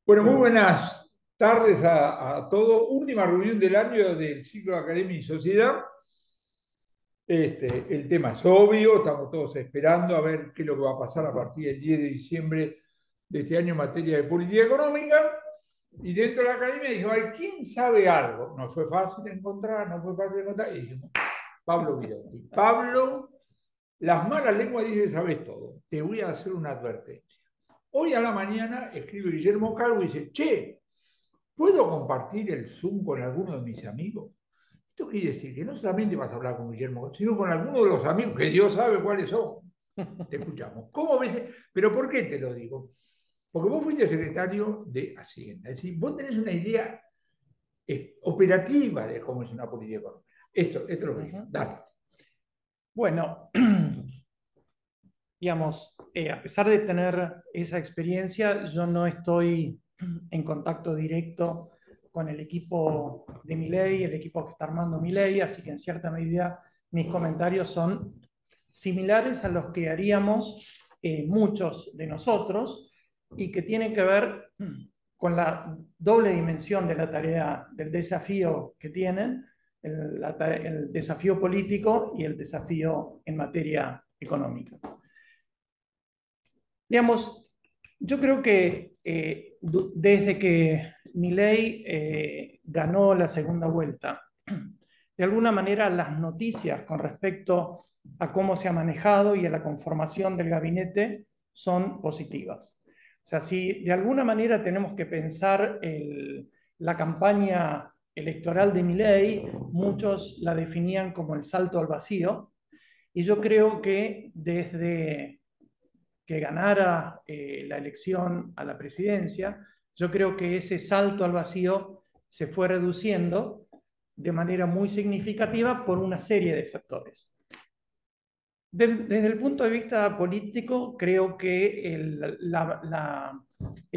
Bueno, muy buenas tardes a todos. Última reunión del año del ciclo de Academia y Sociedad. El tema es obvio, estamos todos esperando a ver qué es lo que va a pasar a partir del 10 de diciembre de este año en materia de política económica. Y dentro de la academia dijo, ay, ¿quién sabe algo? No fue fácil encontrar, no fue fácil encontrar. Y dijimos, Pablo Virotti. Pablo, las malas lenguas dicen, sabes todo. Te voy a hacer una advertencia. Hoy a la mañana escribe Guillermo Calvo y dice, che, ¿puedo compartir el Zoom con alguno de mis amigos? Esto quiere decir que no solamente vas a hablar con Guillermo, sino con alguno de los amigos, que Dios sabe cuáles son. Te escuchamos. ¿Cómo ves? ¿Pero por qué te lo digo? Porque vos fuiste secretario de Hacienda. Es decir, vos tenés una idea operativa de cómo es una política económica. Eso es lo que digo. Ujú. Dale. Bueno, digamos, a pesar de tener esa experiencia, yo no estoy en contacto directo con el equipo de Milei, el equipo que está armando Milei, así que en cierta medida mis comentarios son similares a los que haríamos muchos de nosotros y que tienen que ver con la doble dimensión de la tarea, del desafío que tienen, el desafío político y el desafío en materia económica. Digamos, yo creo que desde que Milei ganó la segunda vuelta, de alguna manera las noticias con respecto a cómo se ha manejado y a la conformación del gabinete son positivas. O sea, si de alguna manera tenemos que pensar la campaña electoral de Milei, muchos la definían como el salto al vacío, y yo creo que desde que ganara la elección a la presidencia, yo creo que ese salto al vacío se fue reduciendo de manera muy significativa por una serie de factores. Desde el punto de vista político, creo que el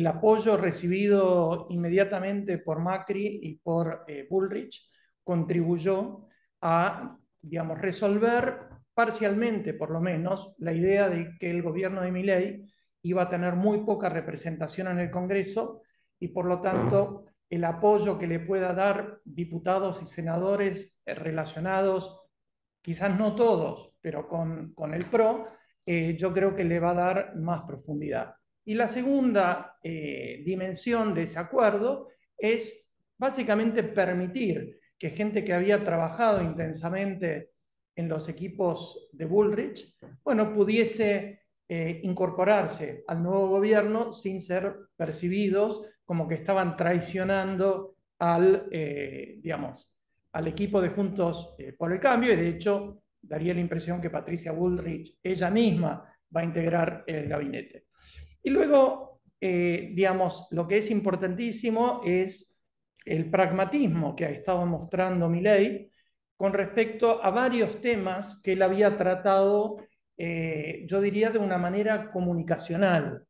apoyo recibido inmediatamente por Macri y por Bullrich contribuyó a, digamos, resolver parcialmente, por lo menos, la idea de que el gobierno de Milei iba a tener muy poca representación en el Congreso y, por lo tanto, el apoyo que le pueda dar diputados y senadores relacionados, quizás no todos, pero con el PRO, yo creo que le va a dar más profundidad. Y la segunda dimensión de ese acuerdo es básicamente permitir que gente que había trabajado intensamente en los equipos de Bullrich, bueno, pudiese incorporarse al nuevo gobierno sin ser percibidos como que estaban traicionando digamos, al equipo de Juntos por el Cambio, y de hecho daría la impresión que Patricia Bullrich ella misma va a integrar el gabinete. Y luego, digamos, lo que es importantísimo es el pragmatismo que ha estado mostrando Milei con respecto a varios temas que él había tratado, yo diría, de una manera comunicacional.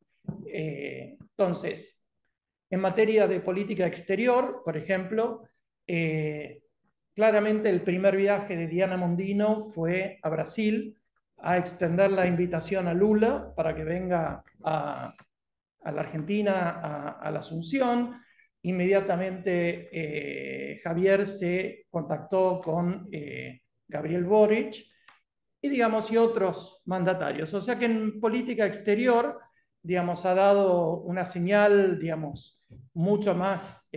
Entonces, en materia de política exterior, por ejemplo, eh, claramente el primer viaje de Diana Mondino fue a Brasil a extender la invitación a Lula para que venga a la Argentina, a la Asunción. Inmediatamente Javier se contactó con Gabriel Boric y, digamos, y otros mandatarios. O sea que en política exterior, digamos, ha dado una señal, digamos, mucho más,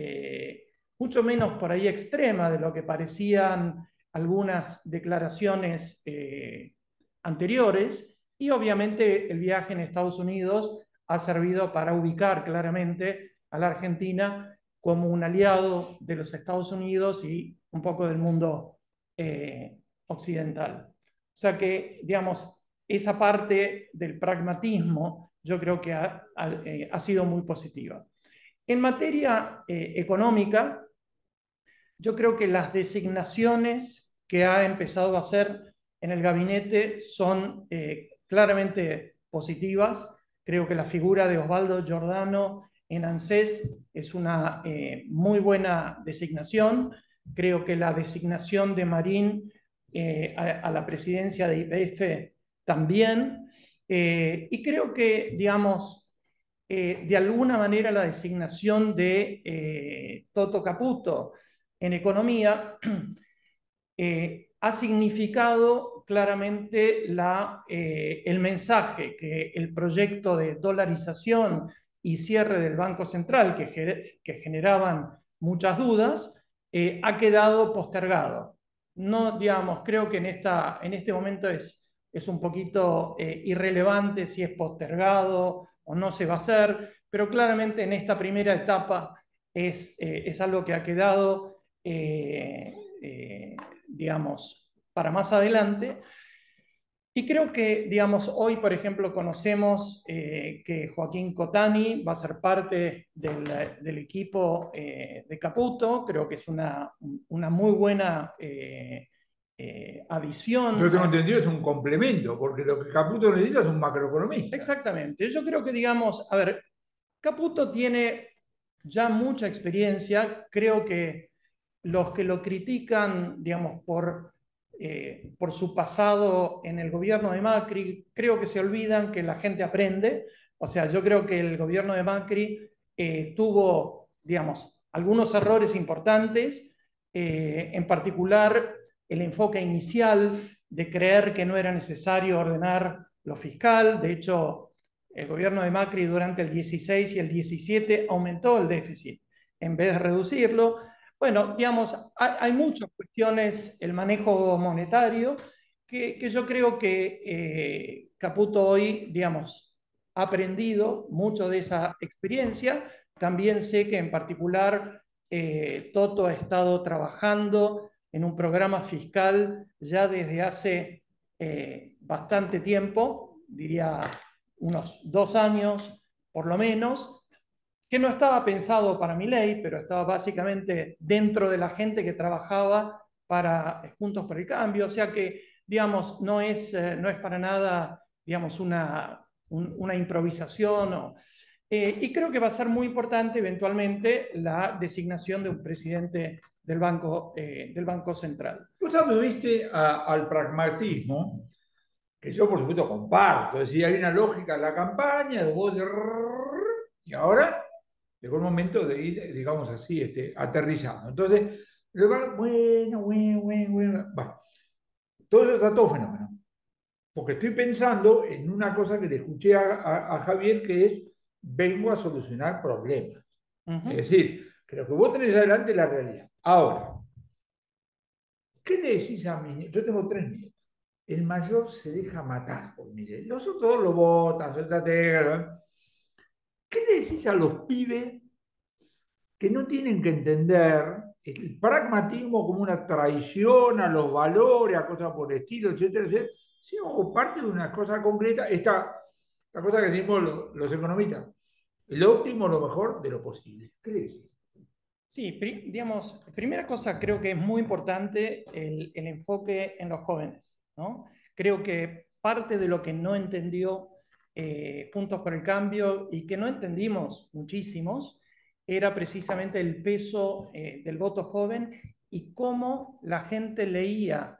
mucho menos por ahí extrema de lo que parecían algunas declaraciones anteriores. Y obviamente el viaje en Estados Unidos ha servido para ubicar claramente a la Argentina como un aliado de los Estados Unidos y un poco del mundo occidental. O sea que, digamos, esa parte del pragmatismo yo creo que ha sido muy positiva. En materia económica, yo creo que las designaciones que ha empezado a hacer en el gabinete son claramente positivas. Creo que la figura de Osvaldo Giordano en ANSES es una muy buena designación. Creo que la designación de Marín a la presidencia de IPF también. Y creo que, digamos, de alguna manera la designación de Toto Caputo en economía ha significado claramente el mensaje que el proyecto de dolarización y cierre del Banco Central, que generaban muchas dudas, ha quedado postergado. No, digamos, creo que en este momento es un poquito irrelevante si es postergado o no se va a hacer, pero claramente en esta primera etapa es algo que ha quedado, digamos, para más adelante. Y creo que, digamos, hoy, por ejemplo, conocemos que Joaquín Cotani va a ser parte del equipo de Caputo. Creo que es una muy buena adición. Yo tengo entendido es un complemento, porque lo que Caputo necesita es un macroeconomista. Exactamente. Yo creo que, digamos, a ver, Caputo tiene ya mucha experiencia. Creo que los que lo critican, digamos, por su pasado en el gobierno de Macri, creo que se olvidan que la gente aprende. O sea, yo creo que el gobierno de Macri tuvo, digamos, algunos errores importantes, en particular el enfoque inicial de creer que no era necesario ordenar lo fiscal. De hecho, el gobierno de Macri durante el 16 y el 17 aumentó el déficit en vez de reducirlo. Bueno, digamos, hay muchas cuestiones, el manejo monetario, que yo creo que Caputo hoy, digamos, ha aprendido mucho de esa experiencia. También sé que en particular Toto ha estado trabajando en un programa fiscal ya desde hace bastante tiempo, diría unos 2 años por lo menos, que no estaba pensado para Milei, pero estaba básicamente dentro de la gente que trabajaba para Juntos por el Cambio. O sea que, digamos, no es para nada, digamos, una improvisación. Y creo que va a ser muy importante eventualmente la designación de un presidente del Banco Central. Vos viste al pragmatismo, que yo por supuesto comparto, es decir, hay una lógica en la campaña, de vos y ahora llegó el momento de ir, digamos así, aterrizando. Entonces, bueno, va. Todo eso está todo fenómeno. Porque estoy pensando en una cosa que le escuché a Javier, que es, vengo a solucionar problemas. Es decir, que lo que vos tenés adelante es la realidad. Ahora, ¿qué le decís a mi nieto? Yo tengo 3 nietos. El mayor se deja matar por Milei. Los otros lo votan, son estrategas, ¿no? ¿Qué le decís a los pibes que no tienen que entender el pragmatismo como una traición a los valores, a cosas por el estilo, etcétera, etcétera, sino como parte de una cosa concreta, esta cosa que decimos los economistas, el óptimo, lo mejor de lo posible? ¿Qué le decís? Sí, digamos, primera cosa, creo que es muy importante el enfoque en los jóvenes, ¿no? Creo que parte de lo que no entendió Juntos por el Cambio y que no entendimos muchísimos era precisamente el peso del voto joven y cómo la gente leía,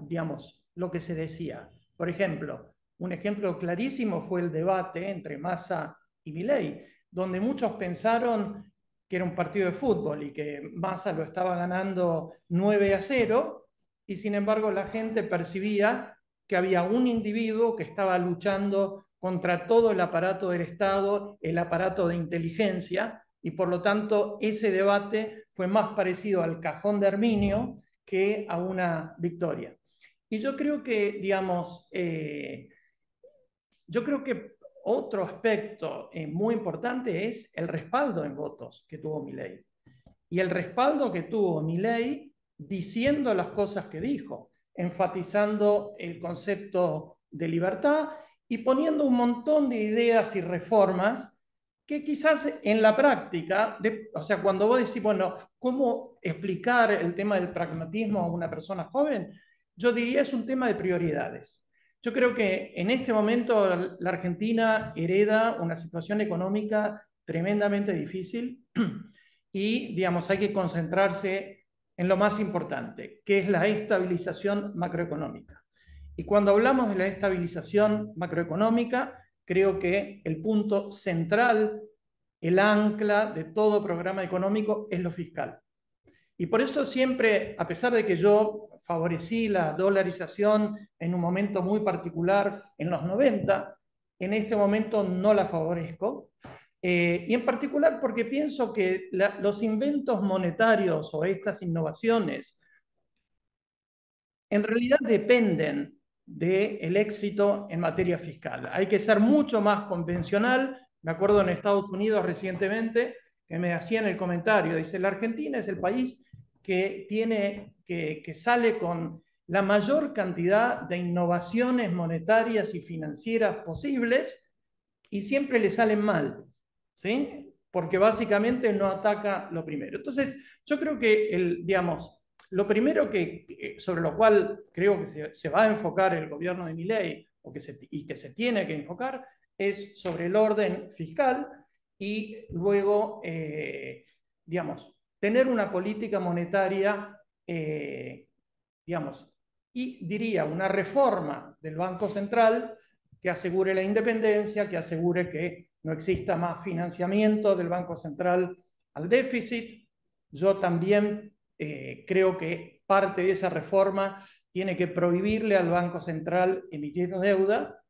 digamos, lo que se decía. Por ejemplo, un ejemplo clarísimo fue el debate entre Massa y Milei, donde muchos pensaron que era un partido de fútbol y que Massa lo estaba ganando 9-0, y sin embargo la gente percibía que había un individuo que estaba luchando contra todo el aparato del Estado, el aparato de inteligencia, y por lo tanto ese debate fue más parecido al cajón de Herminio que a una victoria. Y yo creo que, digamos, yo creo que otro aspecto muy importante es el respaldo en votos que tuvo Milei. Y el respaldo que tuvo Milei diciendo las cosas que dijo, enfatizando el concepto de libertad y poniendo un montón de ideas y reformas que quizás en la práctica, o sea, cuando vos decís, bueno, ¿cómo explicar el tema del pragmatismo a una persona joven? Yo diría es un tema de prioridades. Yo creo que en este momento la Argentina hereda una situación económica tremendamente difícil y, digamos, hay que concentrarse en lo más importante, que es la estabilización macroeconómica. Y cuando hablamos de la estabilización macroeconómica, creo que el punto central, el ancla de todo programa económico es lo fiscal. Y por eso siempre, a pesar de que yo favorecí la dolarización en un momento muy particular en los 90, en este momento no la favorezco. Y en particular porque pienso que los inventos monetarios o estas innovaciones en realidad dependen del éxito en materia fiscal. Hay que ser mucho más convencional. Me acuerdo en Estados Unidos recientemente que me hacían el comentario, dice, la Argentina es el país que sale con la mayor cantidad de innovaciones monetarias y financieras posibles y siempre le salen mal, ¿sí? Porque básicamente no ataca lo primero. Entonces, yo creo que, digamos, lo primero sobre lo cual creo que se va a enfocar el gobierno de Milei y que se tiene que enfocar es sobre el orden fiscal y luego, digamos, tener una política monetaria, digamos, y diría una reforma del Banco Central que asegure la independencia, que asegure que no exista más financiamiento del Banco Central al déficit. Yo también creo que parte de esa reforma tiene que prohibirle al Banco Central emitir deuda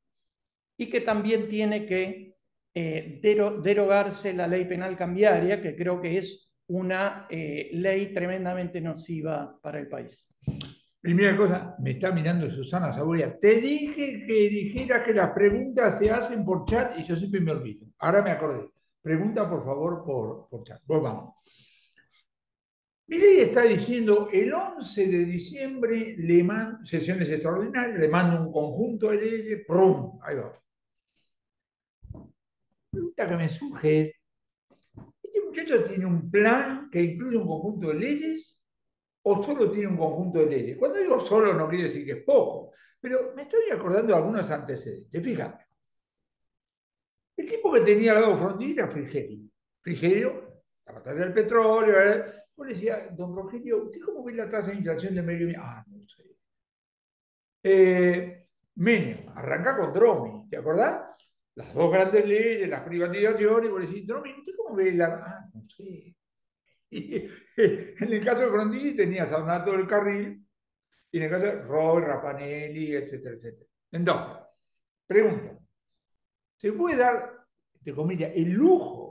y que también tiene que derogarse la ley penal cambiaria, que creo que es una ley tremendamente nociva para el país. Primera cosa, me está mirando Susana Saboya. Te dije que dijera que las preguntas se hacen por chat y yo siempre me olvido. Ahora me acordé. Pregunta, por favor, por chat. Pues vamos. Milei está diciendo el 11 de diciembre le mando sesiones extraordinarias, le mando un conjunto de leyes, ¡prum! Ahí va. La pregunta que me surge, ¿este muchacho tiene un plan que incluye un conjunto de leyes o solo tiene un conjunto de leyes? Cuando digo solo no quiere decir que es poco, pero me estoy acordando de algunos antecedentes. Fíjate, el tipo que tenía al lado Frondizi era Frigerio. Frigerio, la batalla del petróleo, Yo le decía, don Rogelio, ¿usted cómo ve la tasa de inflación de medio millón? Ah, no sé. Menem, arranca con Dromi, ¿te acordás? Las dos grandes leyes, las privatizaciones, y vos le decís, Dromi, ¿usted cómo ve la...? Ah, no sé. Y, en el caso de Frondizi tenías a Donato del Carril, y en el caso de Roy, Rapanelli, etcétera, etcétera. Entonces, pregunta, ¿se puede dar, entre comillas, el lujo,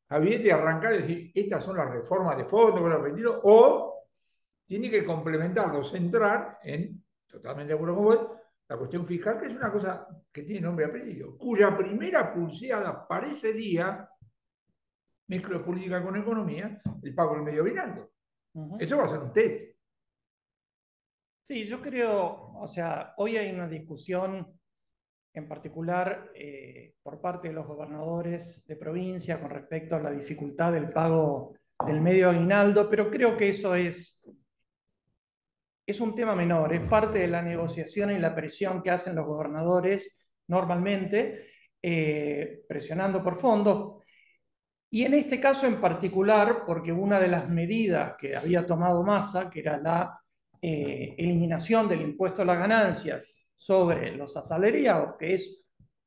Javier, de arrancar y decir, estas son las reformas de fondo, con los vendidos, o tiene que complementarlo, centrar en, totalmente de acuerdo con vos, la cuestión fiscal, que es una cosa que tiene nombre y apellido, cuya primera pulseada para ese día, mezclo política con economía, el pago del medio bilancio. Eso va a ser un test. Sí, yo creo, o sea, hoy hay una discusión en particular por parte de los gobernadores de provincia con respecto a la dificultad del pago del medio aguinaldo, pero creo que eso es un tema menor, es parte de la negociación y la presión que hacen los gobernadores normalmente, presionando por fondos. Y en este caso en particular, porque una de las medidas que había tomado Massa, que era la eliminación del impuesto a las ganancias sobre los asalariados,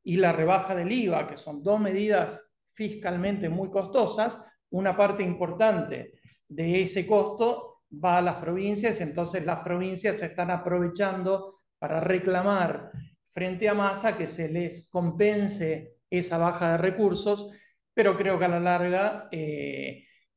y la rebaja del IVA, que son dos medidas fiscalmente muy costosas, una parte importante de ese costo va a las provincias, entonces las provincias se están aprovechando para reclamar frente a Massa que se les compense esa baja de recursos, pero creo que a la larga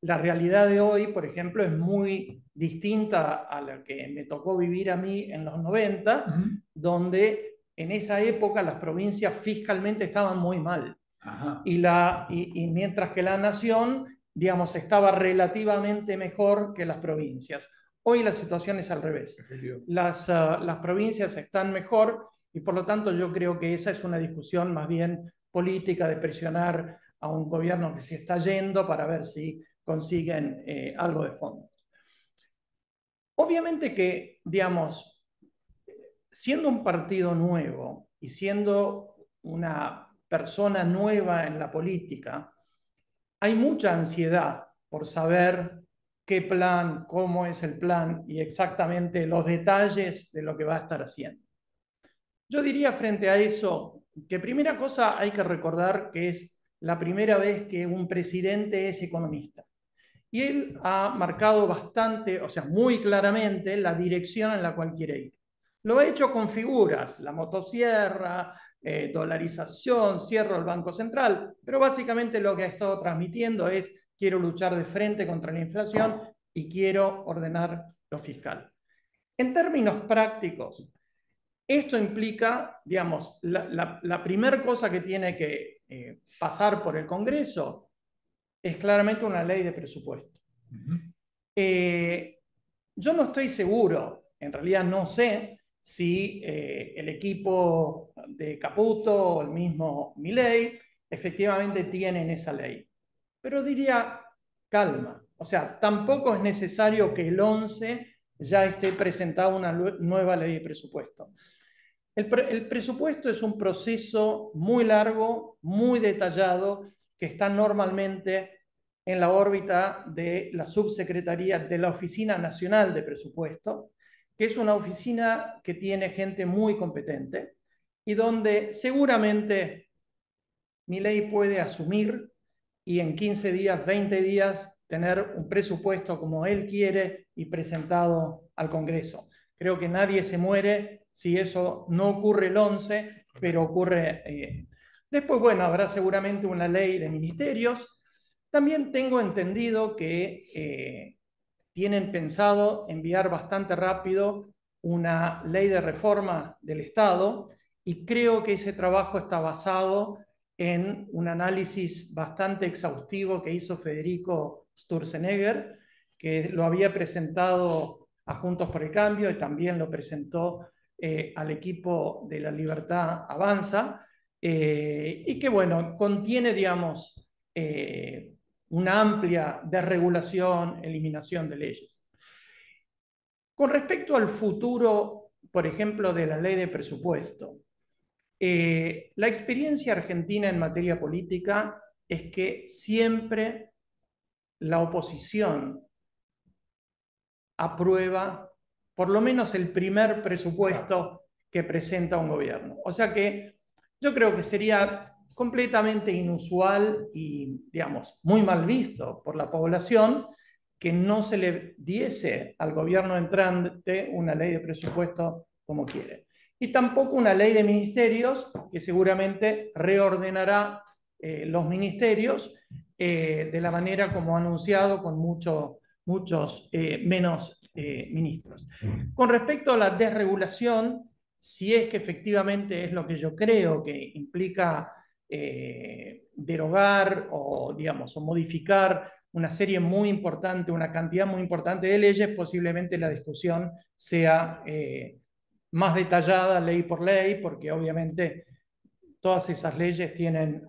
la realidad de hoy, por ejemplo, es muy distinta a la que me tocó vivir a mí en los 90, donde en esa época las provincias fiscalmente estaban muy mal. Y mientras que la nación, digamos, estaba relativamente mejor que las provincias. Hoy la situación es al revés. Las provincias están mejor y por lo tanto yo creo que esa es una discusión más bien política de presionar a un gobierno que se está yendo para ver si consiguen algo de fondos. Obviamente que, digamos, siendo un partido nuevo y siendo una persona nueva en la política, hay mucha ansiedad por saber qué plan, cómo es el plan y exactamente los detalles de lo que va a estar haciendo. Yo diría frente a eso, que primera cosa hay que recordar que es la primera vez que un presidente es economista. Y él ha marcado bastante, o sea, muy claramente la dirección en la cual quiere ir. Lo ha hecho con figuras, la motosierra, dolarización, cierro el Banco Central, pero básicamente lo que ha estado transmitiendo es quiero luchar de frente contra la inflación y quiero ordenar lo fiscal. En términos prácticos, esto implica, digamos, la primera cosa que tiene que pasar por el Congreso es claramente una ley de presupuesto. Yo no estoy seguro, en realidad no sé, si el equipo de Caputo o el mismo Milei efectivamente tienen esa ley. Pero diría, calma. O sea, tampoco es necesario que el 11 ya esté presentada una nueva ley de presupuesto. El presupuesto es un proceso muy largo, muy detallado, que está normalmente en la órbita de la subsecretaría de la Oficina Nacional de Presupuesto, que es una oficina que tiene gente muy competente y donde seguramente Milei puede asumir y en 15 días, 20 días, tener un presupuesto como él quiere y presentado al Congreso. Creo que nadie se muere si eso no ocurre el 11, pero ocurre... Después, bueno, habrá seguramente una ley de ministerios. También tengo entendido que tienen pensado enviar bastante rápido una ley de reforma del Estado y creo que ese trabajo está basado en un análisis bastante exhaustivo que hizo Federico Sturzenegger, que lo había presentado a Juntos por el Cambio y también lo presentó al equipo de La Libertad Avanza, y que, bueno, contiene, digamos, una amplia desregulación, eliminación de leyes. Con respecto al futuro, por ejemplo, de la ley de presupuesto, la experiencia argentina en materia política es que siempre la oposición aprueba por lo menos el primer presupuesto que presenta un gobierno. O sea que yo creo que sería completamente inusual y, digamos, muy mal visto por la población que no se le diese al gobierno entrante una ley de presupuesto como quiere. Y tampoco una ley de ministerios que seguramente reordenará los ministerios de la manera como ha anunciado, con muchos menos ministros. Con respecto a la desregulación, si es que efectivamente es lo que yo creo que implica derogar o, digamos, o modificar una serie muy importante, una cantidad muy importante de leyes, posiblemente la discusión sea más detallada ley por ley, porque obviamente todas esas leyes tienen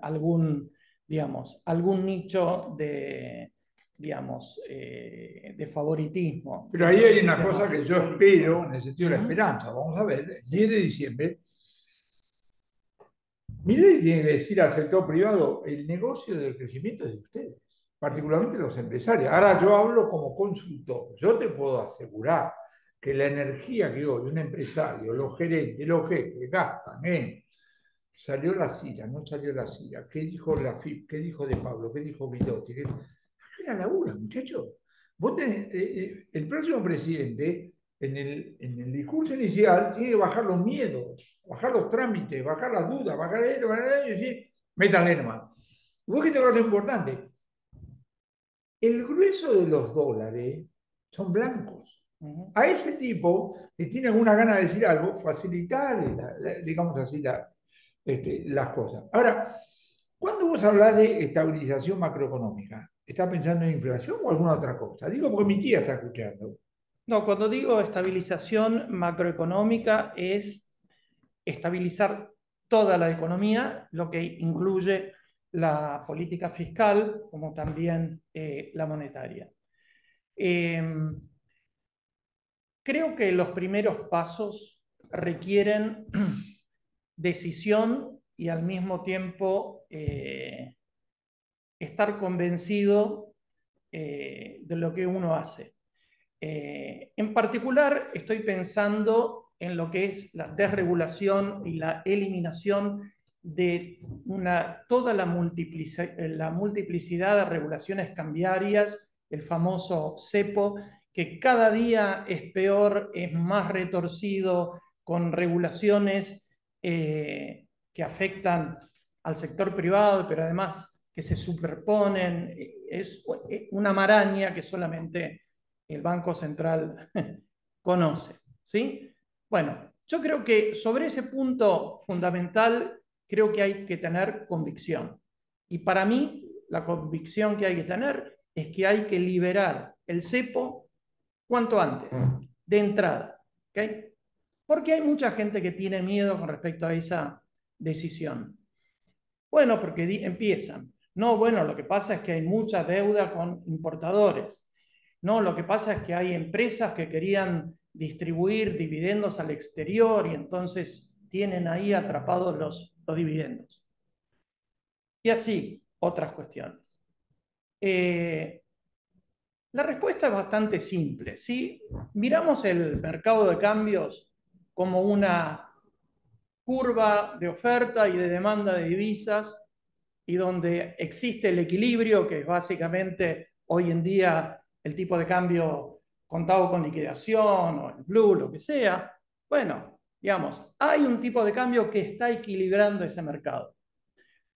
digamos, algún nicho de, digamos, de favoritismo. Pero ahí hay una cosa que yo espero, en el sentido de la esperanza. Vamos a ver, el 10 de diciembre, Milei tiene que decir al sector privado, el negocio del crecimiento es de ustedes, particularmente los empresarios. Ahora yo hablo como consultor. Yo te puedo asegurar que la energía que hoy un empresario, los gerentes, los jefes gastan en salió la silla, no salió la silla, qué dijo la FIP, qué dijo De Pablo, qué dijo Vidotti, qué la labura, muchachos. Vos tenés, el próximo presidente, en el discurso inicial, tiene que bajar los miedos, bajar los trámites, bajar las dudas, bajar esto, y decir, métanle nomás. Vos que te cosa importante, el grueso de los dólares son blancos. A ese tipo que tiene alguna gana de decir algo, facilitarle, digamos así, las cosas. Ahora, cuando vos hablas de estabilización macroeconómica, ¿estás pensando en inflación o alguna otra cosa? Digo porque mi tía está escuchando. No, cuando digo estabilización macroeconómica es estabilizar toda la economía, lo que incluye la política fiscal como también la monetaria. Creo que los primeros pasos requieren decisión y al mismo tiempo estar convencido de lo que uno hace. En particular, estoy pensando en lo que es la desregulación y la eliminación de toda la multiplicidad de regulaciones cambiarias, el famoso cepo, que cada día es peor, es más retorcido, con regulaciones que afectan al sector privado, pero además que se superponen. Es una maraña que solamente el Banco Central conoce, ¿sí? Bueno, yo creo que sobre ese punto fundamental creo que hay que tener convicción. Y para mí, la convicción que hay que tener es que hay que liberar el cepo cuanto antes, de entrada. ¿Okay? Porque hay mucha gente que tiene miedo con respecto a esa decisión. Bueno, porque empiezan. No, bueno, lo que pasa es que hay mucha deuda con importadores. No, lo que pasa es que hay empresas que querían distribuir dividendos al exterior y entonces tienen ahí atrapados los dividendos. Y así, otras cuestiones. La respuesta es bastante simple. ¿Sí? Miramos el mercado de cambios como una curva de oferta y de demanda de divisas y donde existe el equilibrio, que es básicamente hoy en día el tipo de cambio contado con liquidación o el blue, lo que sea. Bueno, digamos, hay un tipo de cambio que está equilibrando ese mercado.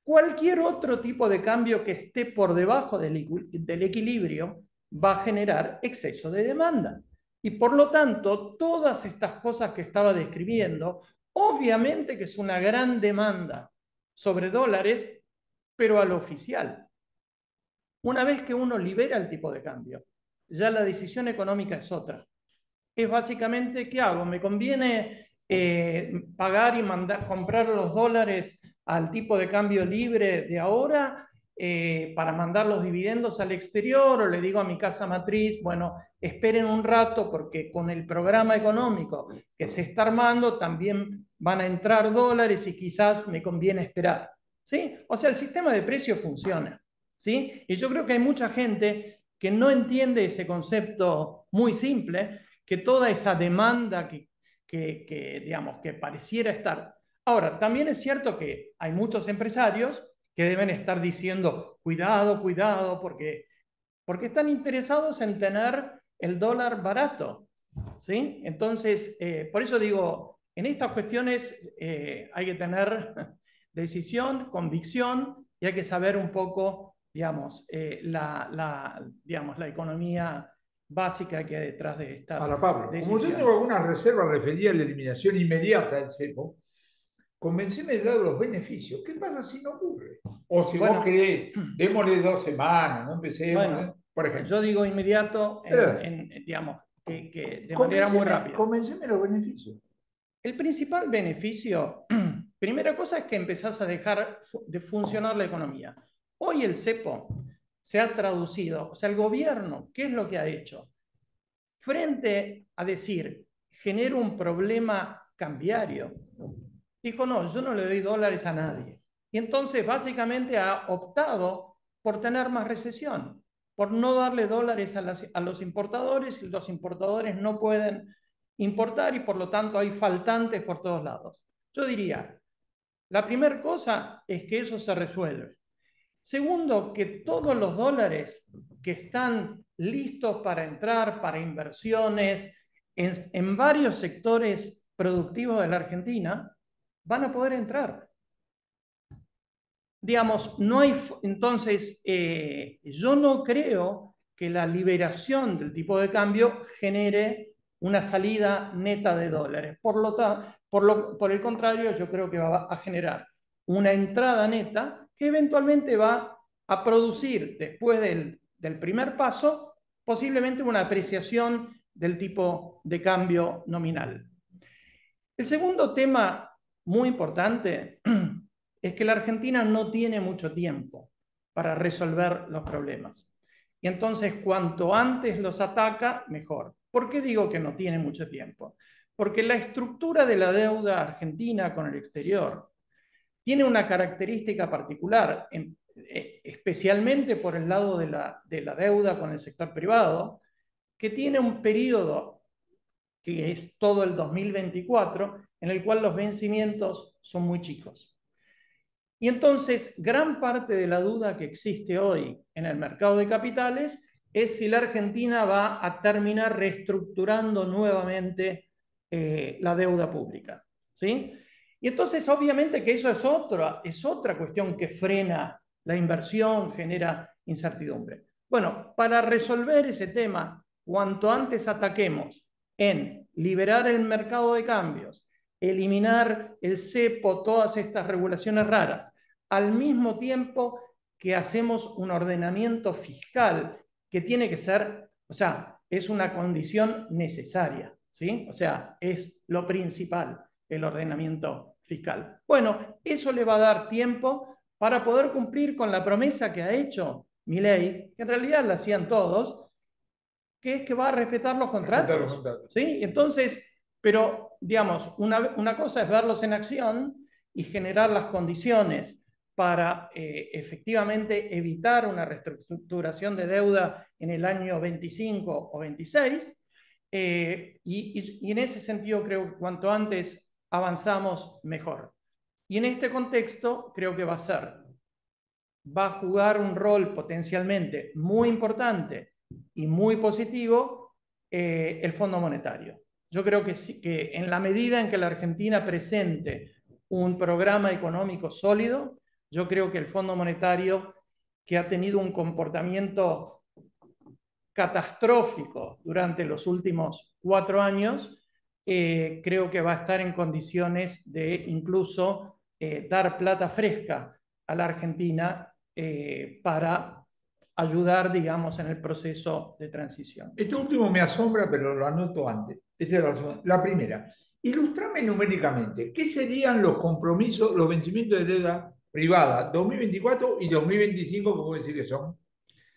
Cualquier otro tipo de cambio que esté por debajo del equilibrio va a generar exceso de demanda. Y por lo tanto, todas estas cosas que estaba describiendo, obviamente que es una gran demanda sobre dólares, pero al oficial. Una vez que uno libera el tipo de cambio, ya la decisión económica es otra. Es básicamente, ¿qué hago? ¿Me conviene pagar y comprar los dólares al tipo de cambio libre de ahora para mandar los dividendos al exterior? ¿O le digo a mi casa matriz, bueno, esperen un rato porque con el programa económico que se está armando también van a entrar dólares y quizás me conviene esperar? ¿Sí? O sea, el sistema de precios funciona. ¿Sí? Y yo creo que hay mucha gente que no entiende ese concepto muy simple, que toda esa demanda digamos, que pareciera estar. Ahora, también es cierto que hay muchos empresarios que deben estar diciendo, cuidado, cuidado, porque están interesados en tener el dólar barato. ¿Sí? Entonces, por eso digo, en estas cuestiones hay que tener decisión, convicción y hay que saber un poco, digamos, digamos, la economía básica que hay detrás de estas Ahora, Pablo, como yo tengo decisiones. algunas reservas referidas a la eliminación inmediata del cepo, convenceme de dar los beneficios. ¿Qué pasa si no ocurre? O si vos Bueno, querés, démosle 2 semanas, no empecemos, bueno, por ejemplo. yo digo inmediato, Eh, digamos, que de manera muy rápida. convenceme los beneficios. El principal beneficio, primera cosa es que empezás a dejar de funcionar la economía. Hoy el cepo se ha traducido, o sea, el gobierno, ¿qué es lo que ha hecho? Frente a decir, genero un problema cambiario, dijo, no, yo no le doy dólares a nadie. Y entonces básicamente ha optado por tener más recesión, por no darle dólares a los importadores y los importadores no pueden importar y por lo tanto hay faltantes por todos lados. Yo diría, la primera cosa es que eso se resuelve. Segundo, que todos los dólares que están listos para entrar, para inversiones, en varios sectores productivos de la Argentina, van a poder entrar. Digamos, no hay, entonces, yo no creo que la liberación del tipo de cambio genere una salida neta de dólares. Por el contrario, yo creo que va a generar una entrada neta que eventualmente va a producir, después del primer paso, posiblemente una apreciación del tipo de cambio nominal. El segundo tema muy importante es que la Argentina no tiene mucho tiempo para resolver los problemas. Y entonces, cuanto antes los ataca, mejor. ¿Por qué digo que no tiene mucho tiempo? Porque la estructura de la deuda argentina con el exterior tiene una característica particular, especialmente por el lado de la deuda con el sector privado, que tiene un periodo que es todo el 2024, en el cual los vencimientos son muy chicos. Y entonces, gran parte de la duda que existe hoy en el mercado de capitales es si la Argentina va a terminar reestructurando nuevamente la deuda pública, ¿sí? Y entonces, obviamente que eso es otra cuestión que frena la inversión, genera incertidumbre. Bueno, para resolver ese tema, cuanto antes ataquemos en liberar el mercado de cambios, eliminar el cepo, todas estas regulaciones raras, al mismo tiempo que hacemos un ordenamiento fiscal que tiene que ser, o sea, es una condición necesaria, ¿sí? O sea, es lo principal, el ordenamiento fiscal. Bueno, eso le va a dar tiempo para poder cumplir con la promesa que ha hecho Milei, que en realidad la hacían todos, que es que va a respetar los Respetar los contratos, contratos. ¿sí? Entonces, pero, digamos, una cosa es verlos en acción y generar las condiciones para efectivamente evitar una reestructuración de deuda en el año 25 o 26. Y en ese sentido creo que cuanto antes avanzamos, mejor. Y en este contexto creo que va a jugar un rol potencialmente muy importante y muy positivo el Fondo Monetario. Yo creo que, sí, que en la medida en que la Argentina presente un programa económico sólido, yo creo que el Fondo Monetario, que ha tenido un comportamiento catastrófico durante los últimos 4 años, creo que va a estar en condiciones de incluso dar plata fresca a la Argentina para ayudar, digamos, en el proceso de transición. Esto último me asombra, pero lo anoto antes. Esa es la primera. Ilustrame numéricamente, ¿qué serían los compromisos, los vencimientos de deuda privada 2024 y 2025, que puedo decir que son?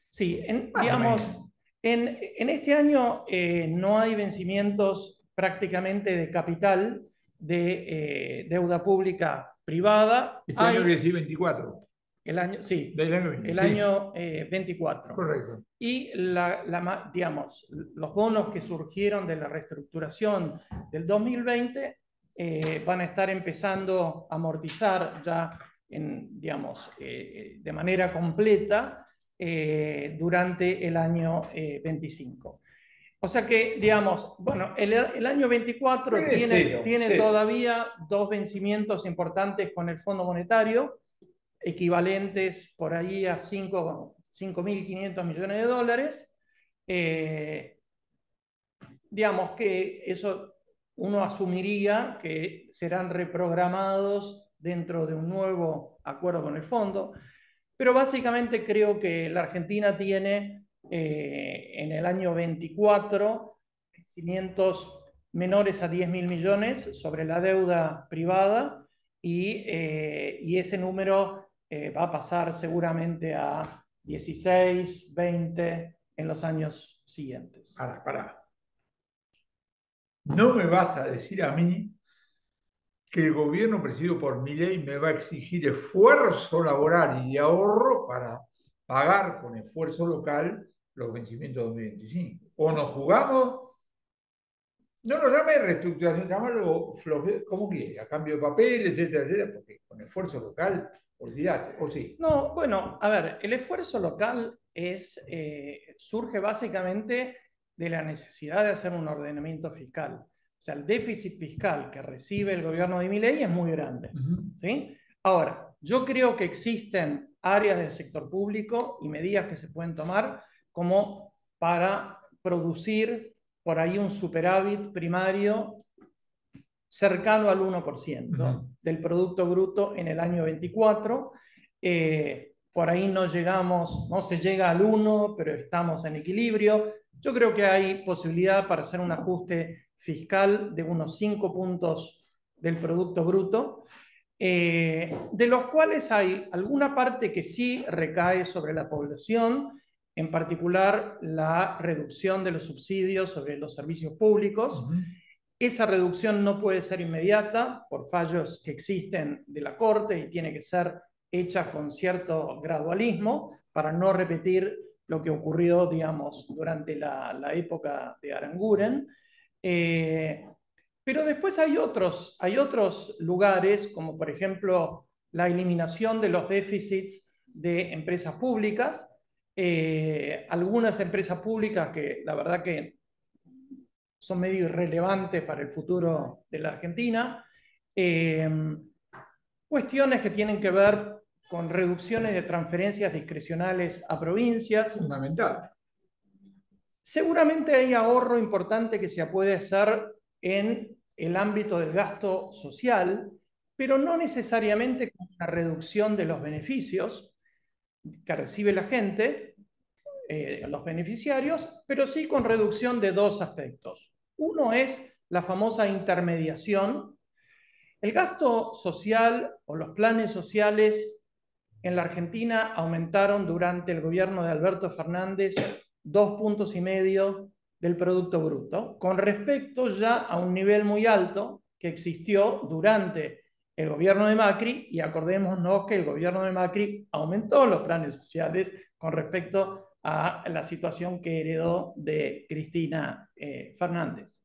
Sí, Más o digamos, menos. en este año no hay vencimientos prácticamente de capital de deuda pública privada. Este año quiere Hay decir 24, el año, sí, del año que viene, el sí, año 24. correcto. Y digamos, los bonos que surgieron de la reestructuración del 2020 van a estar empezando a amortizar ya digamos, de manera completa durante el año 25. O sea que, digamos, bueno, el año 24 Tiene cero, tiene cero. todavía 2 vencimientos importantes con el Fondo Monetario, equivalentes por ahí a 5.500 millones de dólares. Eh, digamos que eso uno asumiría que serán reprogramados dentro de un nuevo acuerdo con el fondo, pero básicamente creo que la Argentina tiene en el año 24 vencimientos menores a 10.000 millones sobre la deuda privada y ese número va a pasar seguramente a 16, 20 en los años siguientes. Pará. No me vas a decir a mí que el gobierno presidido por Milei me va a exigir esfuerzo laboral y de ahorro para pagar con esfuerzo local los vencimientos de 2025. O nos jugamos, no lo llame reestructuración, llámalo como quiera, cambio de papel, etcétera, etcétera, porque con esfuerzo local, olvídate, o sí. No, bueno, a ver, el esfuerzo local surge básicamente de la necesidad de hacer un ordenamiento fiscal. O sea, el déficit fiscal que recibe el gobierno de Milei es muy grande, ¿sí? Ahora, yo creo que existen áreas del sector público y medidas que se pueden tomar como para producir por ahí un superávit primario cercano al 1% del Producto Bruto en el año 24. Por ahí no se llega al 1, pero estamos en equilibrio. Yo creo que hay posibilidad para hacer un ajuste fiscal de unos 5 puntos del Producto Bruto, de los cuales hay alguna parte que sí recae sobre la población, en particular la reducción de los subsidios sobre los servicios públicos. Esa reducción no puede ser inmediata por fallos que existen de la Corte y tiene que ser hecha con cierto gradualismo para no repetir lo que ocurrió, digamos, durante la época de Aranguren. Pero después hay otros lugares, como por ejemplo la eliminación de los déficits de empresas públicas, algunas empresas públicas que la verdad que son medio irrelevantes para el futuro de la Argentina, cuestiones que tienen que ver con reducciones de transferencias discrecionales a provincias. Fundamental. Seguramente hay ahorro importante que se puede hacer en el ámbito del gasto social, pero no necesariamente con una reducción de los beneficios que recibe la gente, los beneficiarios, pero sí con reducción de dos aspectos. Uno es la famosa intermediación. El gasto social o los planes sociales en la Argentina aumentaron durante el gobierno de Alberto Fernández 2,5 puntos del Producto Bruto, con respecto ya a un nivel muy alto que existió durante el gobierno de Macri, y acordémonos que el gobierno de Macri aumentó los planes sociales con respecto a la situación que heredó de Cristina Fernández.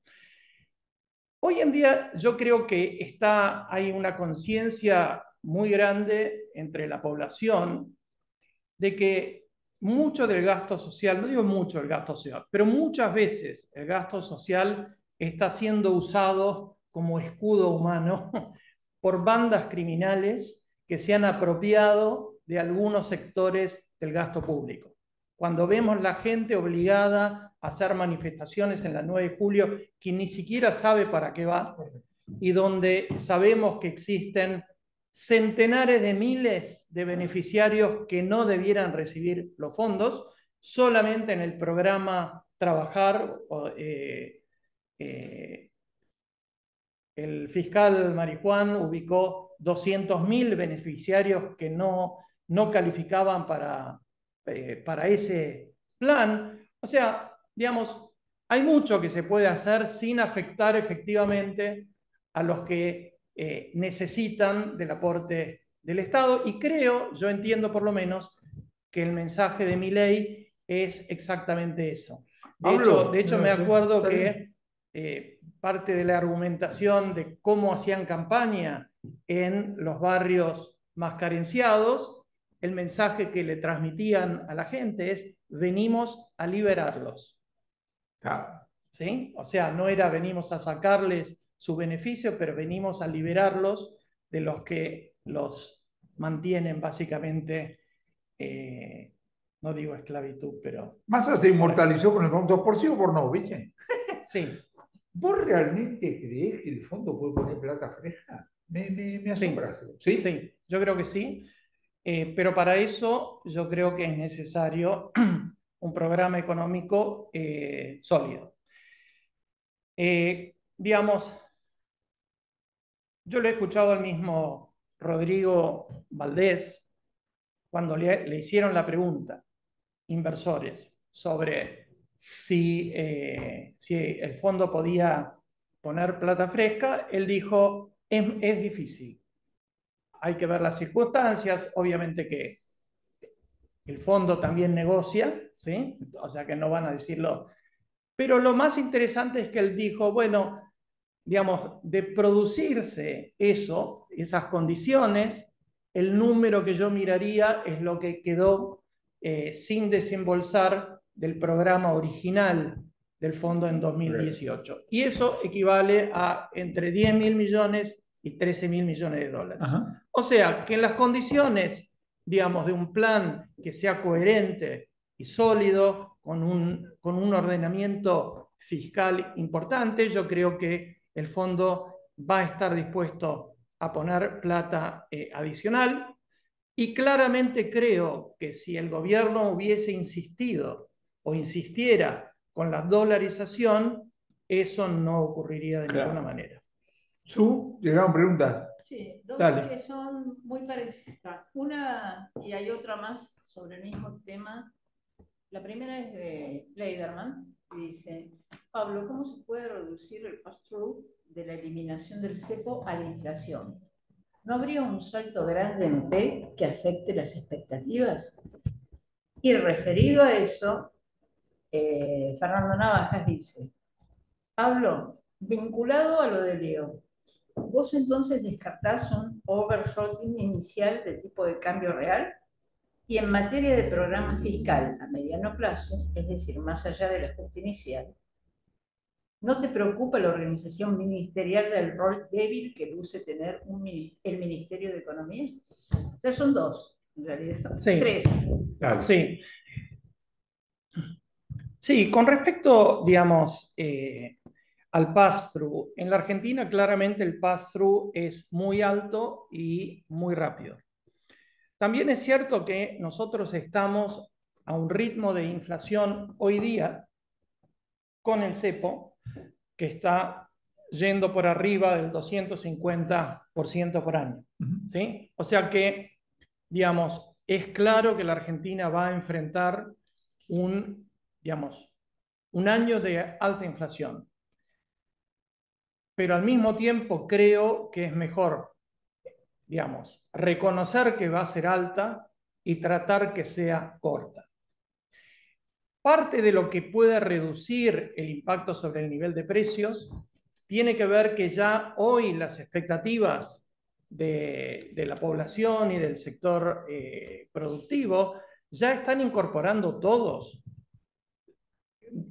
Hoy en día yo creo que hay una conciencia muy grande entre la población de que mucho del gasto social, no digo mucho el gasto social, pero muchas veces el gasto social está siendo usado como escudo humano por bandas criminales que se han apropiado de algunos sectores del gasto público. Cuando vemos la gente obligada a hacer manifestaciones en la 9 de julio que ni siquiera sabe para qué va, y donde sabemos que existen centenares de miles de beneficiarios que no debieran recibir los fondos, solamente en el programa Trabajar, el fiscal Marijuán ubicó 200.000 beneficiarios que no calificaban para ese plan. O sea, digamos, hay mucho que se puede hacer sin afectar efectivamente a los que necesitan del aporte del Estado, y yo entiendo por lo menos que el mensaje de Milei es exactamente eso. De hecho me acuerdo que parte de la argumentación de cómo hacían campaña en los barrios más carenciados, el mensaje que le transmitían a la gente es: venimos a liberarlos. ¿Sí? O sea, no era venimos a sacarles su beneficio, pero venimos a liberarlos de los que los mantienen básicamente, no digo esclavitud, pero... Massa se inmortalizó con el fondo por sí o por no, ¿viste? Sí. ¿Vos realmente creés que el fondo puede poner plata fresca? Me asombra. Sí, sí, yo creo que sí. Pero para eso yo creo que es necesario un programa económico sólido. Digamos, yo lo he escuchado al mismo Rodrigo Valdés cuando le hicieron la pregunta, inversores, sobre si el fondo podía poner plata fresca. Él dijo: es difícil, hay que ver las circunstancias, obviamente que el fondo también negocia, ¿sí? O sea que no van a decirlo. Pero lo más interesante es que él dijo, bueno, digamos, de producirse esas condiciones, el número que yo miraría es lo que quedó sin desembolsar del programa original del fondo en 2018. Y eso equivale a entre 10.000 millones y 13.000 millones de dólares. Ajá. O sea, que en las condiciones, digamos, de un plan que sea coherente y sólido, con un ordenamiento fiscal importante, yo creo que el fondo va a estar dispuesto a poner plata adicional, y claramente creo que si el gobierno hubiese insistido o insistiera con la dolarización, eso no ocurriría de ninguna manera. Llegaron preguntas. Sí, dos que son muy parecidas. Una, y hay otra más sobre el mismo tema. La primera es de Leiderman, que dice: Pablo, ¿cómo se puede reducir el pass-through de la eliminación del cepo a la inflación? ¿No habría un salto grande en P que afecte las expectativas? Y referido a eso, Fernando Navajas dice: Pablo, vinculado a lo de Leo, ¿Vos entonces descartás un overshooting inicial de tipo de cambio real? Y en materia de programa fiscal a mediano plazo, es decir, más allá del ajuste inicial, ¿no te preocupa la organización ministerial del rol débil que luce tener el Ministerio de Economía? O sea, son dos, en realidad. Sí. Tres. Claro. Sí. Sí, con respecto, digamos, al pass-through, en la Argentina claramente el pass-through es muy alto y muy rápido. También es cierto que nosotros estamos a un ritmo de inflación hoy día con el cepo que está yendo por arriba del 250% por año. ¿Sí? O sea que, digamos, es claro que la Argentina va a enfrentar un año de alta inflación. Pero al mismo tiempo creo que es mejor, digamos, reconocer que va a ser alta y tratar que sea corta. Parte de lo que puede reducir el impacto sobre el nivel de precios tiene que ver que ya hoy las expectativas de la población y del sector productivo ya están incorporando todos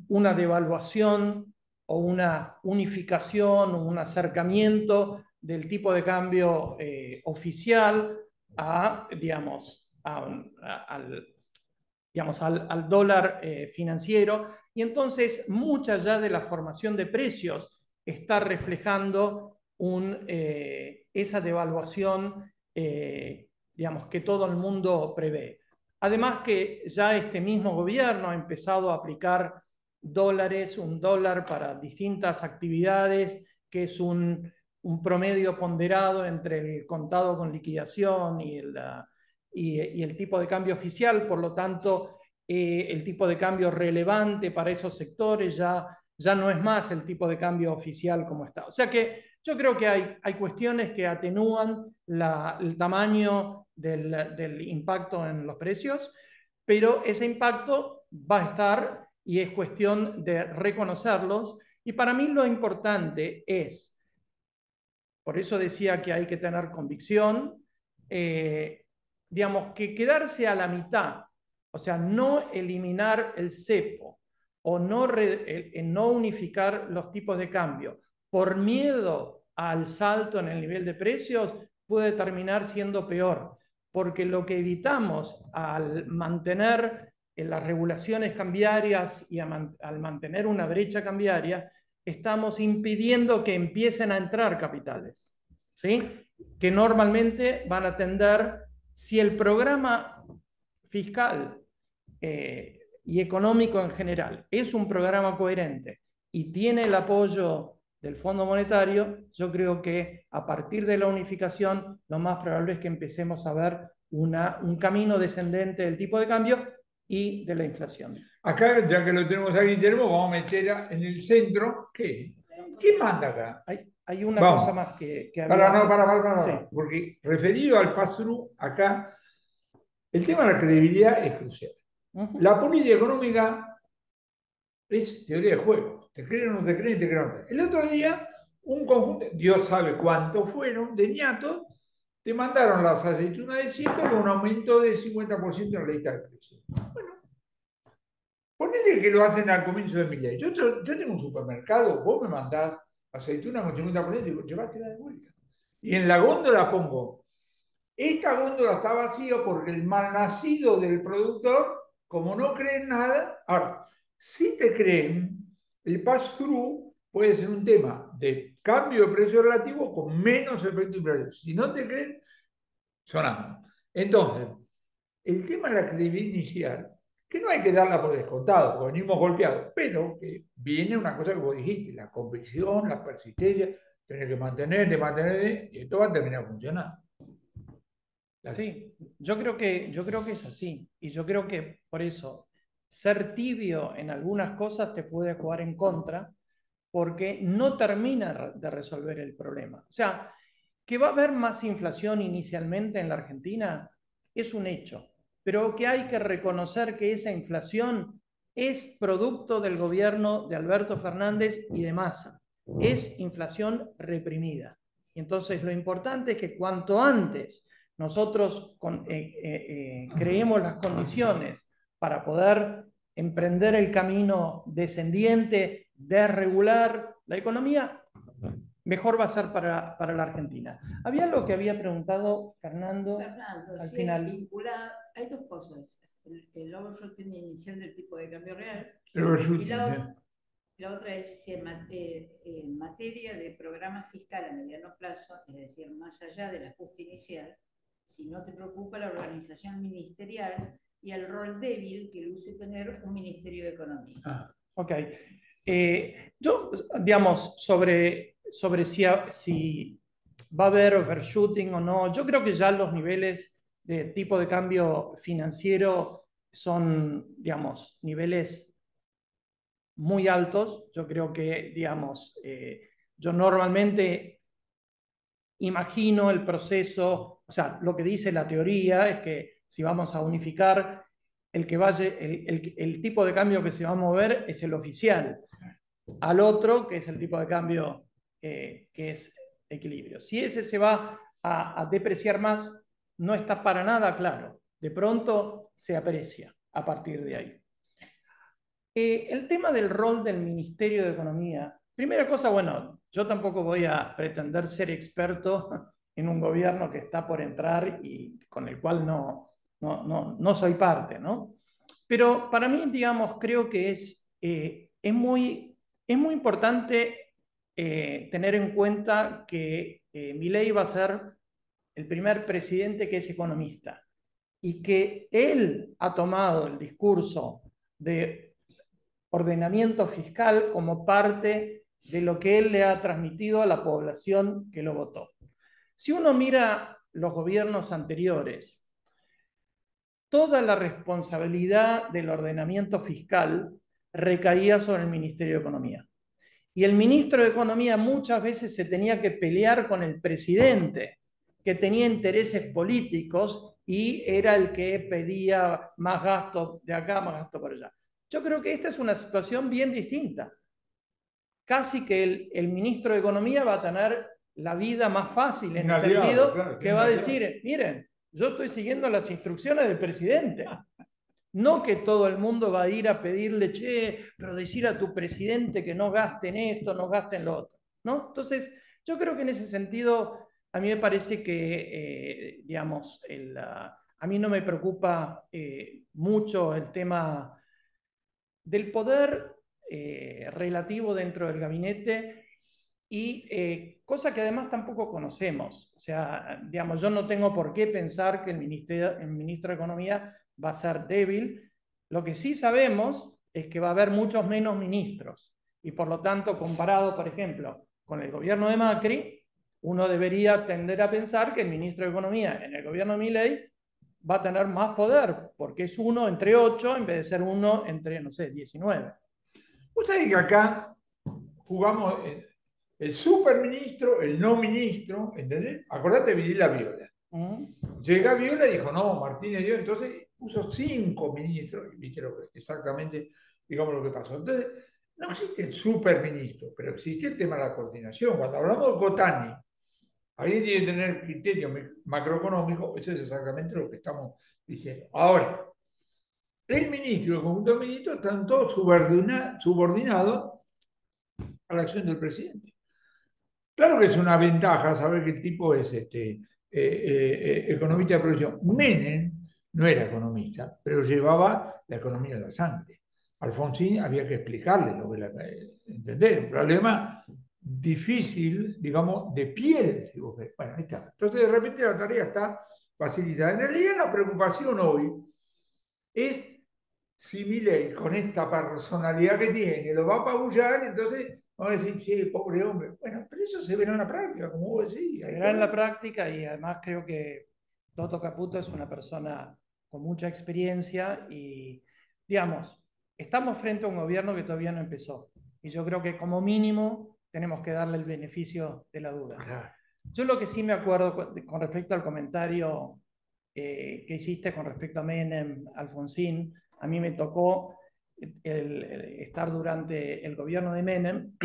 una devaluación o una unificación o un acercamiento del tipo de cambio oficial a, digamos, al dólar financiero, y entonces mucha ya de la formación de precios está reflejando esa devaluación que todo el mundo prevé. Además que ya este mismo gobierno ha empezado a aplicar dólares, un dólar para distintas actividades, que es un promedio ponderado entre el contado con liquidación y el tipo de cambio oficial. Por lo tanto, el tipo de cambio relevante para esos sectores ya no es más el tipo de cambio oficial como está. O sea que yo creo que hay cuestiones que atenúan el tamaño del impacto en los precios, pero ese impacto va a estar y es cuestión de reconocerlos. Y para mí lo importante es, por eso decía que hay que tener convicción, digamos, que quedarse a la mitad, o sea, no eliminar el cepo o no unificar los tipos de cambio por miedo al salto en el nivel de precios, puede terminar siendo peor, porque lo que evitamos al mantener las regulaciones cambiarias y al mantener una brecha cambiaria, estamos impidiendo que empiecen a entrar capitales, ¿sí? Que normalmente van a tender, si el programa fiscal y económico en general es un programa coherente y tiene el apoyo del Fondo Monetario, yo creo que a partir de la unificación lo más probable es que empecemos a ver un camino descendente del tipo de cambio y de la inflación. Acá, ya que lo tenemos a Guillermo, vamos a meter en el centro. ¿Qué? ¿Quién manda acá? Hay una Vamos. cosa más que había... Para. Sí. Porque referido al pass-through, acá, el tema de la credibilidad es crucial. La política económica es teoría de juego. Te creen o no te creen, te creen o no te creen. El otro día, un conjunto, Dios sabe cuántos fueron, de ñatos, te mandaron las aceitunas de siempre con un aumento de 50% en la lista de precios. Bueno, ponele que lo hacen al comienzo de mi ley. Yo tengo un supermercado, vos me mandás aceituna con 50% y digo, llévatela de vuelta. Y en la góndola pongo, esta góndola está vacía porque el malnacido del productor, como no creen nada, ahora, si te creen, el pass-through puede ser un tema de cambio de precio relativo con menos efecto inflación. Si no te creen, sonamos. Entonces, el tema de la credibilidad inicial, que no hay que darla por descontado, porque venimos golpeados, pero que viene una cosa que vos dijiste, la convicción, la persistencia, tener que mantener, y esto va a terminar funcionando. Sí, yo creo que es así. Y yo creo que por eso ser tibio en algunas cosas te puede jugar en contra, porque no termina de resolver el problema. O sea, que va a haber más inflación inicialmente en la Argentina es un hecho, pero que hay que reconocer que esa inflación es producto del gobierno de Alberto Fernández y de Massa. Es inflación reprimida. Y entonces lo importante es que cuanto antes nosotros creemos las condiciones para poder emprender el camino descendiente, desregular la economía, mejor va a ser para la Argentina. Había algo que había preguntado Fernando al sí, final. Hay dos cosas. El overshooting inicial del tipo de cambio real. Y la otra es si en materia de programa fiscal a mediano plazo, es decir, más allá del ajuste inicial, si no te preocupa la organización ministerial y el rol débil que luce tener un Ministerio de Economía. Ok. Yo, digamos, sobre si va a haber overshooting o no, yo creo que ya los niveles de tipo de cambio financiero son, digamos, niveles muy altos. Yo creo que, digamos, yo normalmente imagino el proceso, o sea, lo que dice la teoría es que si vamos a unificar, el tipo de cambio que se va a mover es el oficial, al otro, que es el tipo de cambio que es equilibrio. Si ese se va a depreciar más, no está para nada claro. De pronto se aprecia a partir de ahí. El tema del rol del Ministerio de Economía. Primera cosa, bueno, yo tampoco voy a pretender ser experto en un gobierno que está por entrar y con el cual no soy parte, ¿no? Pero para mí, digamos, creo que es muy importante tener en cuenta que Milei va a ser el primer presidente que es economista y que él ha tomado el discurso de ordenamiento fiscal como parte de lo que él le ha transmitido a la población que lo votó. Si uno mira los gobiernos anteriores, toda la responsabilidad del ordenamiento fiscal recaía sobre el Ministerio de Economía. Y el ministro de Economía muchas veces se tenía que pelear con el presidente, que tenía intereses políticos y era el que pedía más gasto de acá, más gasto por allá. Yo creo que esta es una situación bien distinta. Casi que el ministro de Economía va a tener la vida más fácil en el sentido claro, que va a decir, miren, yo estoy siguiendo las instrucciones del presidente. No que todo el mundo va a ir a pedirle, che, pero decir a tu presidente que no gasten esto, no gasten lo otro, ¿no? Entonces, yo creo que en ese sentido, a mí me parece que, digamos, a mí no me preocupa mucho el tema del poder relativo dentro del gabinete y cosa que además tampoco conocemos. O sea, digamos, yo no tengo por qué pensar que el ministro de Economía va a ser débil. Lo que sí sabemos es que va a haber muchos menos ministros y por lo tanto, comparado, por ejemplo, con el gobierno de Macri, uno debería tender a pensar que el ministro de Economía en el gobierno de Milei va a tener más poder, porque es 1 entre 8 en vez de ser 1 entre, no sé, 19. Vos sabés que acá jugamos el superministro, el no ministro, ¿entendés? Acordate de Videla Viola. Llega Viola y dijo, no, Martínez dio, entonces puso 5 ministros, y viste exactamente, digamos, lo que pasó. Entonces, no existe el superministro, pero existe el tema de la coordinación. Cuando hablamos de Cotani, alguien tiene que tener criterio macroeconómico, eso es exactamente lo que estamos diciendo. Ahora, el ministro y el conjunto de ministros están todos subordinados a la acción del presidente. Claro que es una ventaja saber que el tipo es economista de producción. Menem no era economista, pero llevaba la economía de la sangre. Alfonsín había que explicarle lo que era, entender, un problema difícil, digamos, de piel, si vos ves. Bueno, ahí está. Entonces, de repente la tarea está facilitada. En realidad, la preocupación hoy es si Milei, con esta personalidad que tiene, lo va a apabullar, entonces vamos a decir, che, pobre hombre. Bueno, pero eso se verá en la práctica, como vos decís. Se verá en la práctica y además creo que Toto Caputo es una persona con mucha experiencia y, digamos, estamos frente a un gobierno que todavía no empezó. Y yo creo que como mínimo tenemos que darle el beneficio de la duda. Claro. Yo lo que sí me acuerdo con respecto al comentario que hiciste con respecto a Menem, Alfonsín, a mí me tocó estar durante el gobierno de Menem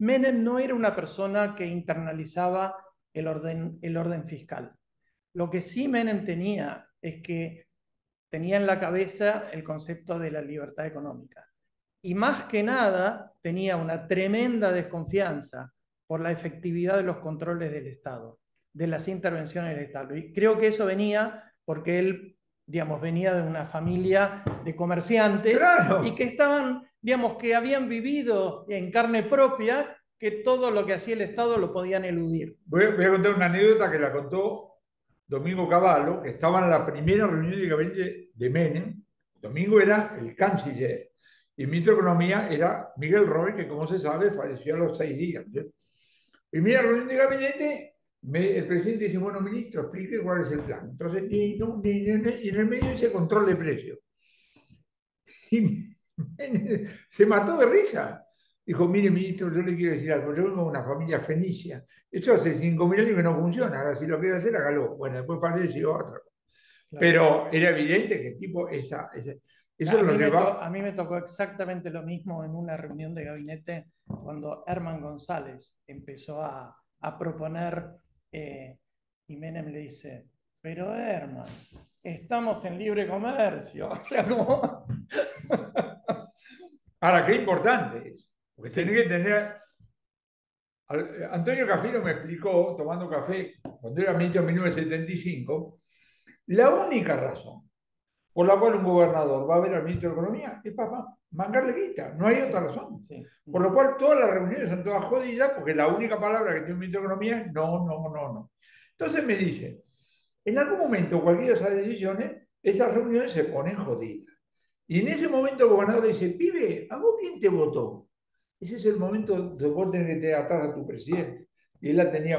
Menem no era una persona que internalizaba el orden fiscal. Lo que sí Menem tenía es que tenía en la cabeza el concepto de la libertad económica. Y más que nada tenía una tremenda desconfianza por la efectividad de los controles del Estado, de las intervenciones del Estado. Y creo que eso venía porque él, digamos, venía de una familia de comerciantes, claro, y que estaban, digamos, que habían vivido en carne propia que todo lo que hacía el Estado lo podían eludir. voy a contar una anécdota que la contó Domingo Cavallo, que estaba en la primera reunión de gabinete de Menem. Domingo era el canciller y el ministro de Economía era Miguel Roy, que como se sabe falleció a los 6 días. ¿Sí? Primera reunión de gabinete, el presidente dice, bueno, ministro, explique cuál es el plan. Entonces, y en el medio dice control de precios. Y se mató de risa. Dijo, mire, ministro, yo le quiero decir algo, yo vengo de una familia fenicia. Eso hace 5.000 años que no funciona, ahora si lo quiere hacer, hágalo. Bueno, después falleció otro. Claro. Pero era evidente que el tipo, eso lo llevaba. A mí me tocó exactamente lo mismo en una reunión de gabinete cuando Herman González empezó a proponer, y Menem le dice, pero Herman, estamos en libre comercio. O sea, como... Ahora, qué importante es, porque Sí. tenés que tener... Antonio Cafiero me explicó, tomando café, cuando era ministro en 1975, la única razón por la cual un gobernador va a ver al ministro de Economía es para mangarle guita, no hay otra razón. Sí. Por lo cual todas las reuniones son todas jodidas, porque la única palabra que tiene un ministro de Economía es no, no, no, no. Entonces me dice, en algún momento cualquiera de esas decisiones, esas reuniones se ponen jodidas. Y en ese momento el gobernador le dice, pibe, ¿a vos quién te votó? Ese es el momento donde vos tenés que tener atrás a tu presidente. Y él la tenía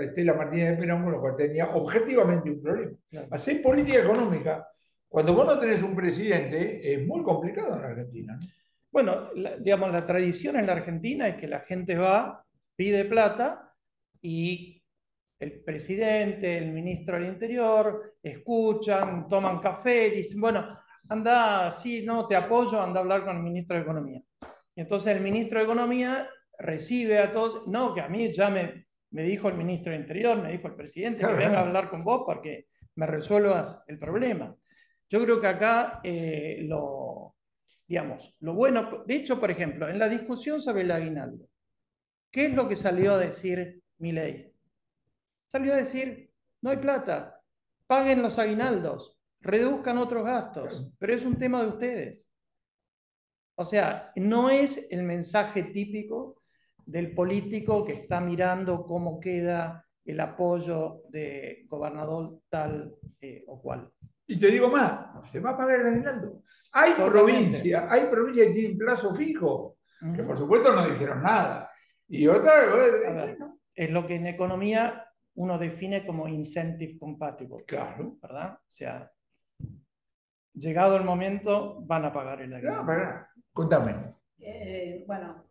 Estela Martínez de Perón, con lo cual tenía objetivamente un problema. Claro. Hacer política económica, cuando vos no tenés un presidente, es muy complicado en la Argentina, ¿no? Bueno, digamos, la tradición en la Argentina es que la gente va, pide plata y el presidente, el ministro del Interior, escuchan, toman café, dicen, bueno, anda, sí, no, te apoyo, anda a hablar con el ministro de Economía. Y entonces el ministro de Economía recibe a todos, no, que a mí ya me dijo el ministro del Interior, me dijo el presidente, Claro, que venga claro. a hablar con vos para que me resuelvas el problema. Yo creo que acá digamos, lo bueno, de hecho, por ejemplo, en la discusión sobre el aguinaldo, ¿qué es lo que salió a decir Milei? Salió a decir, no hay plata, paguen los aguinaldos, reduzcan otros gastos, pero es un tema de ustedes. O sea, no es el mensaje típico del político que está mirando cómo queda el apoyo de gobernador tal o cual. Y te digo más, se va a pagar el aguinaldo. Hay provincias que tienen plazo fijo, que por supuesto no dijeron nada. Y otra, bueno, es lo que en economía uno define como incentive compatible. claro. ¿Verdad? O sea, llegado el momento, van a pagar el aguinaldo. No, pará, contame. Bueno,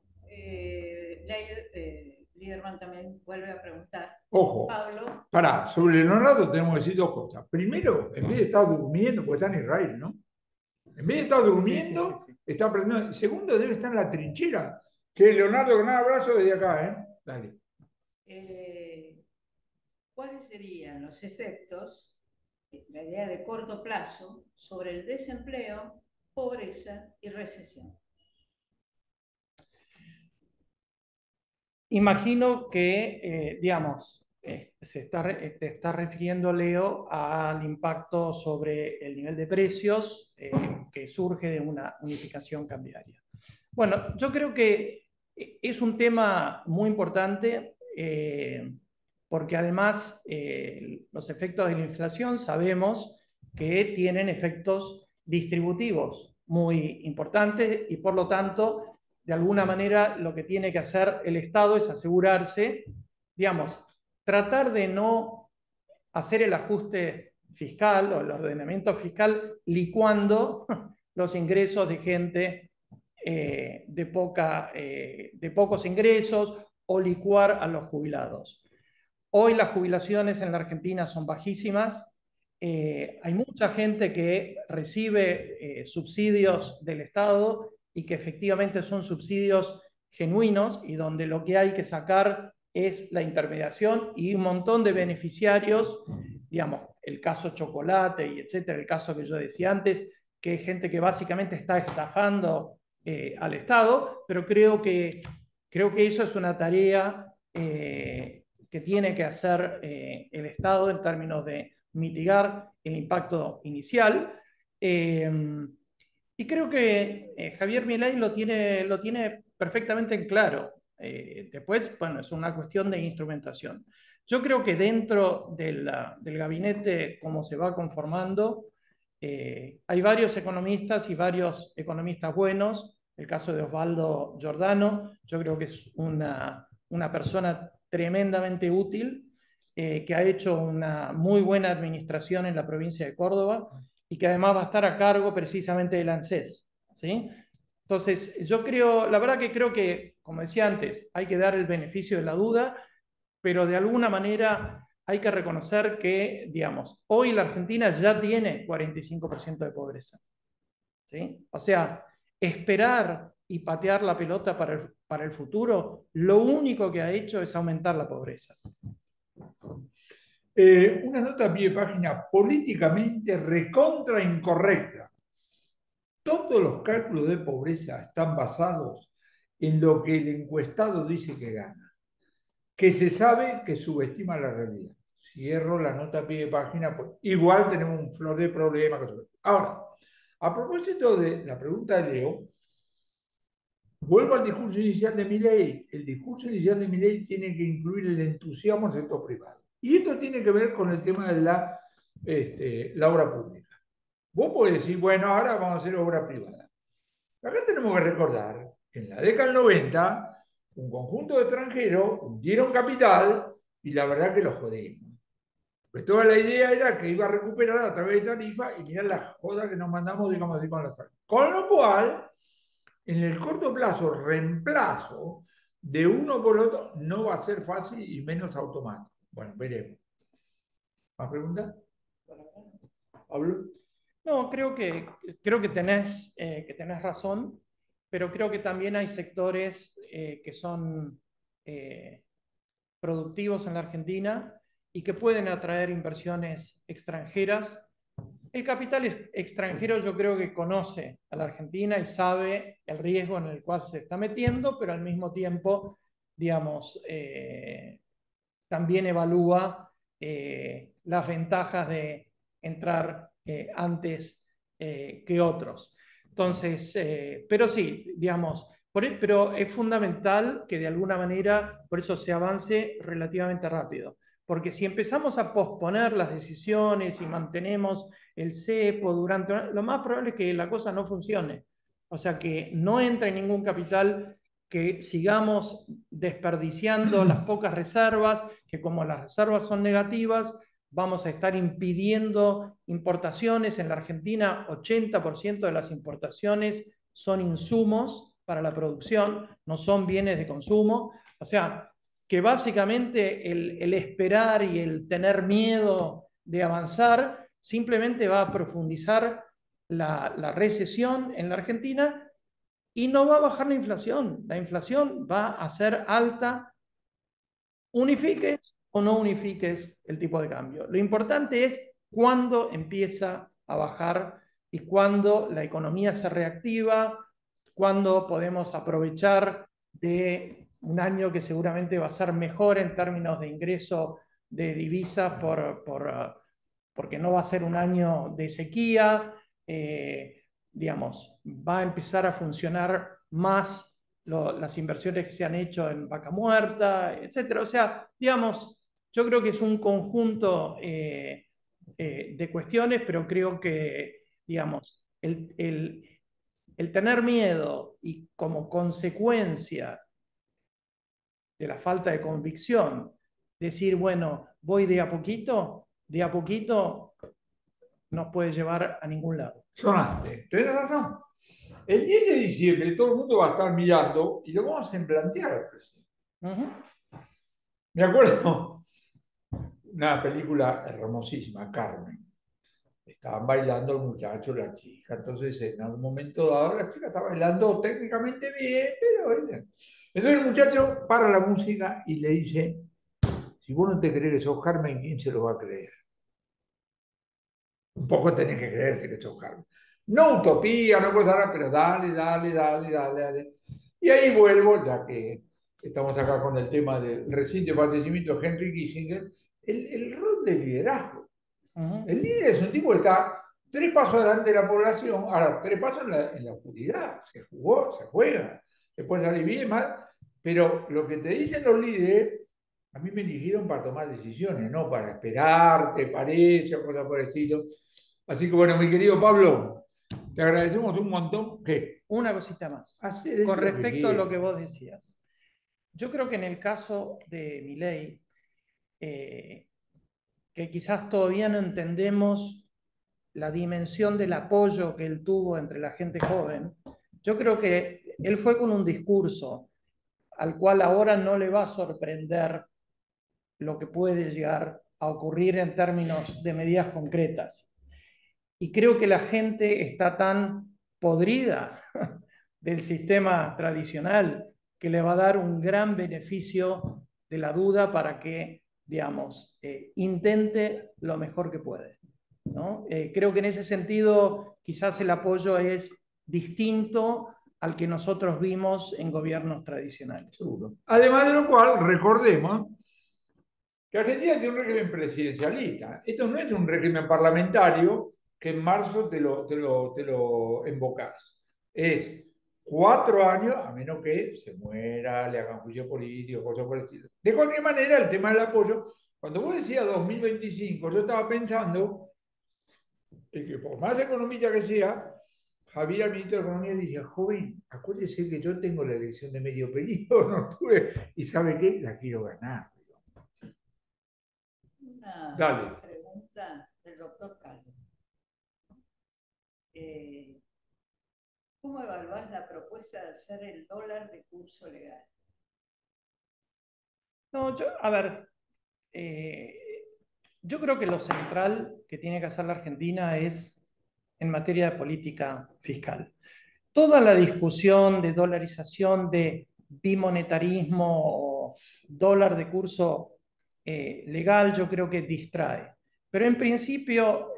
Liderman también vuelve a preguntar. Ojo, Pablo. pará, sobre Leonardo tenemos que decir dos cosas. Primero, en vez de estar durmiendo, porque está en Israel, ¿no? En vez de estar durmiendo, Sí. está aprendiendo. Segundo, debe estar en la trinchera. Que Leonardo, gran abrazo desde acá, ¿eh? Dale. ¿Cuáles serían los efectos, la idea de corto plazo, sobre el desempleo, pobreza y recesión? Imagino que, digamos, te está refiriendo, Leo, al impacto sobre el nivel de precios que surge de una unificación cambiaria. Bueno, yo creo que es un tema muy importante porque además los efectos de la inflación sabemos que tienen efectos distributivos muy importantes y por lo tanto de alguna manera lo que tiene que hacer el Estado es asegurarse, digamos, tratar de no hacer el ajuste fiscal o el ordenamiento fiscal licuando los ingresos de gente de pocos ingresos o licuar a los jubilados. Hoy las jubilaciones en la Argentina son bajísimas. Hay mucha gente que recibe subsidios del Estado y que efectivamente son subsidios genuinos y donde lo que hay que sacar es la intermediación y un montón de beneficiarios, digamos, el caso chocolate y etcétera, el caso que yo decía antes, que es gente que básicamente está estafando al Estado, pero creo que eso es una tarea que tiene que hacer el Estado en términos de mitigar el impacto inicial. Y creo que Javier Milei lo tiene perfectamente en claro. Después, bueno, es una cuestión de instrumentación. Yo creo que dentro del gabinete, como se va conformando, hay varios economistas y varios economistas buenos. El caso de Osvaldo Giordano, yo creo que es una persona tremendamente útil, que ha hecho una muy buena administración en la provincia de Córdoba y que además va a estar a cargo precisamente del ANSES, ¿sí? Entonces, yo creo, la verdad que creo que, como decía antes, hay que dar el beneficio de la duda, pero de alguna manera hay que reconocer que, digamos, hoy la Argentina ya tiene 45% de pobreza, ¿sí? O sea, esperar y patear la pelota para el futuro, lo único que ha hecho es aumentar la pobreza. Una nota a pie de página políticamente recontra incorrecta. Todos los cálculos de pobreza están basados en lo que el encuestado dice que gana, que se sabe que subestima la realidad. Cierro la nota a pie de página, pues igual tenemos un flor de problemas. Ahora, a propósito de la pregunta de Leo, vuelvo al discurso inicial de Milei. El discurso inicial de Milei tiene que incluir el entusiasmo del sector privado. Y esto tiene que ver con el tema de la obra pública. Vos podés decir, bueno, ahora vamos a hacer obra privada. Acá tenemos que recordar que en la década del 90, un conjunto de extranjeros dieron capital y la verdad que los jodimos. Pues toda la idea era que iba a recuperar a través de tarifa y mirar la joda que nos mandamos, digamos así, con las tarifas. Con lo cual, en el corto plazo, reemplazo de uno por otro no va a ser fácil y menos automático. Bueno, veremos. ¿Más preguntas? ¿Hablo? No, creo que tenés razón, pero creo que también hay sectores que son productivos en la Argentina y que pueden atraer inversiones extranjeras. El capital extranjero yo creo que conoce a la Argentina y sabe el riesgo en el cual se está metiendo, pero al mismo tiempo, digamos, también evalúa las ventajas de entrar antes que otros. Entonces, pero sí, digamos, pero es fundamental que de alguna manera por eso se avance relativamente rápido. Porque si empezamos a posponer las decisiones y mantenemos el cepo durante lo más probable es que la cosa no funcione. O sea, que no entre ningún capital, que sigamos desperdiciando las pocas reservas, que como las reservas son negativas, vamos a estar impidiendo importaciones. En la Argentina, 80% de las importaciones son insumos para la producción, no son bienes de consumo. O sea, que básicamente el esperar y el tener miedo de avanzar simplemente va a profundizar la recesión en la Argentina y no va a bajar la inflación. La inflación va a ser alta, unifiques o no unifiques el tipo de cambio. Lo importante es cuándo empieza a bajar y cuándo la economía se reactiva, cuándo podemos aprovechar de un año que seguramente va a ser mejor en términos de ingreso de divisas porque no va a ser un año de sequía. Digamos, va a empezar a funcionar más las inversiones que se han hecho en vaca muerta, etcétera. O sea, digamos, yo creo que es un conjunto de cuestiones, pero creo que, digamos, el tener miedo y como consecuencia de la falta de convicción, decir, bueno, voy de a poquito nos puede llevar a ningún lado. Sonaste, tenés razón. El 10 de diciembre todo el mundo va a estar mirando y lo vamos a plantear al presidente. Me acuerdo una película hermosísima, Carmen. estaban bailando el muchacho, la chica. Entonces, en algún momento dado, la chica está bailando técnicamente bien, pero entonces el muchacho para la música y le dice, si vos no te crees que sos Carmen, ¿quién se lo va a creer? Un poco tenés que creerte que sos Carmen. No utopía, no cosa rara, pero dale, dale, dale, dale, dale. Y ahí vuelvo, ya que estamos acá con el tema del reciente fallecimiento de Henry Kissinger, el rol de liderazgo. El líder es un tipo que está 3 pasos adelante de la población, ahora 3 pasos en la oscuridad, se jugó, se juega, después sale bien, mal, pero lo que te dicen los líderes, a mí me eligieron para tomar decisiones, no para esperar, te parece, o cosas por el estilo. Así que bueno, mi querido Pablo, te agradecemos un montón. ¿Qué? Una cosita más. Hacer Con lo que respecto a lo quieras. que vos decías, yo creo que en el caso de Milei, que quizás todavía no entendemos la dimensión del apoyo que él tuvo entre la gente joven, yo creo que él fue con un discurso al cual ahora no le va a sorprender lo que puede llegar a ocurrir en términos de medidas concretas. Y creo que la gente está tan podrida del sistema tradicional que le va a dar un gran beneficio de la duda para que, digamos, intente lo mejor que puede, ¿no? Creo que en ese sentido quizás el apoyo es distinto al que nosotros vimos en gobiernos tradicionales. Seguro. Además de lo cual, recordemos que Argentina tiene un régimen presidencialista. Esto no es un régimen parlamentario que en marzo te lo embocás. Es 4 años, a menos que se muera, le hagan juicio político, cosas por el estilo. De cualquier manera, el tema del apoyo, cuando vos decías 2025, yo estaba pensando en que por más economista que sea, Javier, ministro de Economía, decía, joven, acuérdese que yo tengo la elección de medio periodo, no tuve, y ¿sabe qué? La quiero ganar. Una Dale. pregunta del doctor Calvo. ¿Cómo evaluás la propuesta de hacer el dólar de curso legal? No, a ver, yo creo que lo central que tiene que hacer la Argentina es en materia de política fiscal. Toda la discusión de dolarización, de bimonetarismo o dólar de curso legal, yo creo que distrae. Pero en principio,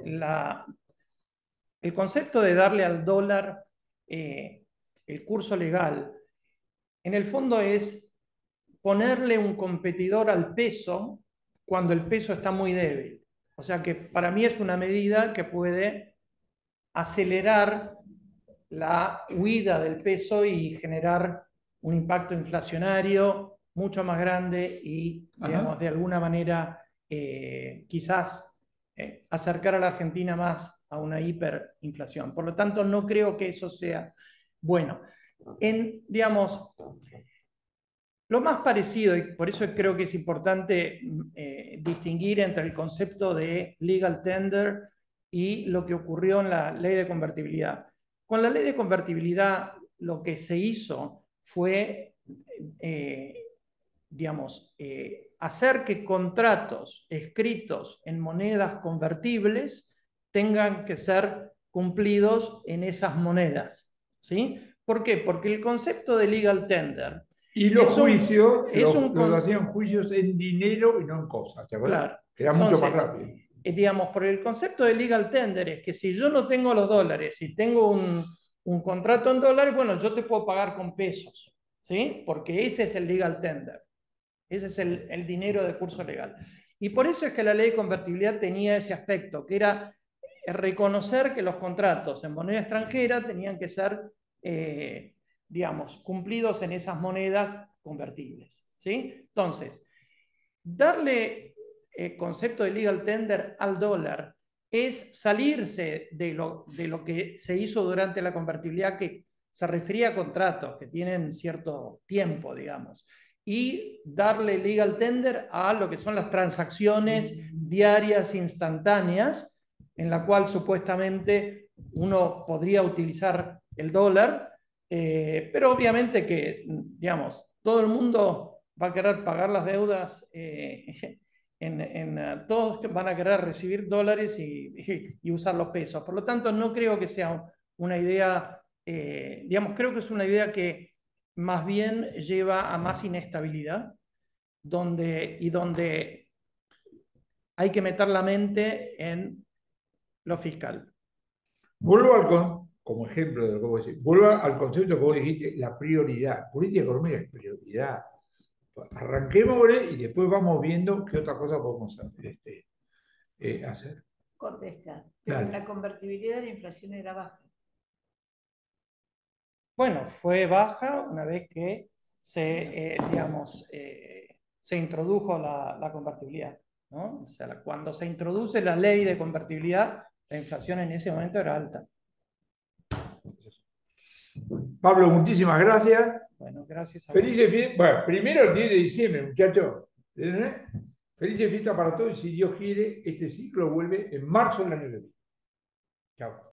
el concepto de darle al dólar el curso legal, en el fondo es ponerle un competidor al peso cuando el peso está muy débil. O sea que para mí es una medida que puede acelerar la huida del peso y generar un impacto inflacionario mucho más grande y, digamos, de alguna manera quizás acercar a la Argentina más a una hiperinflación. Por lo tanto, no creo que eso sea bueno. Digamos, lo más parecido, y por eso creo que es importante distinguir entre el concepto de legal tender y lo que ocurrió en la ley de convertibilidad. Con la ley de convertibilidad lo que se hizo fue, digamos, hacer que contratos escritos en monedas convertibles tengan que ser cumplidos en esas monedas, ¿sí? ¿Por qué? Porque el concepto de legal tender y los juicios, los con... hacían juicios en dinero y no en cosas, ¿te acuerdas? Claro. Que era mucho más rápido. Digamos, por el concepto de legal tender es que si yo no tengo los dólares y tengo un contrato en dólares, bueno, yo te puedo pagar con pesos, ¿sí? Porque ese es el legal tender. Ese es el dinero de curso legal. Y por eso es que la ley de convertibilidad tenía ese aspecto, que era reconocer que los contratos en moneda extranjera tenían que ser, digamos, cumplidos en esas monedas convertibles, ¿sí? Entonces, darle el concepto de legal tender al dólar es salirse de lo que se hizo durante la convertibilidad, que se refería a contratos que tienen cierto tiempo, digamos, y darle legal tender a lo que son las transacciones diarias instantáneas, en la cual supuestamente uno podría utilizar el dólar, pero obviamente que, digamos, todo el mundo va a querer pagar las deudas todos van a querer recibir dólares y usar los pesos. Por lo tanto, no creo que sea una idea, digamos, creo que es una idea que más bien lleva a más inestabilidad, donde hay que meter la mente en lo fiscal. Vuelvo como ejemplo de lo que vos decís, vuelvo al concepto que vos dijiste, la prioridad. Política económica es prioridad. Arranquemos y después vamos viendo qué otra cosa podemos hacer. Contesta. Pero Dale. la convertibilidad de la inflación era baja. Bueno, fue baja una vez que digamos, se introdujo la convertibilidad, ¿no? O sea, cuando se introduce la ley de convertibilidad, la inflación en ese momento era alta. Pablo, muchísimas gracias. Bueno, gracias a Felices fiestas. Bueno, primero el 10 de diciembre, muchachos. Felices fiestas para todos y si Dios quiere, este ciclo vuelve en marzo del año que viene. Chao.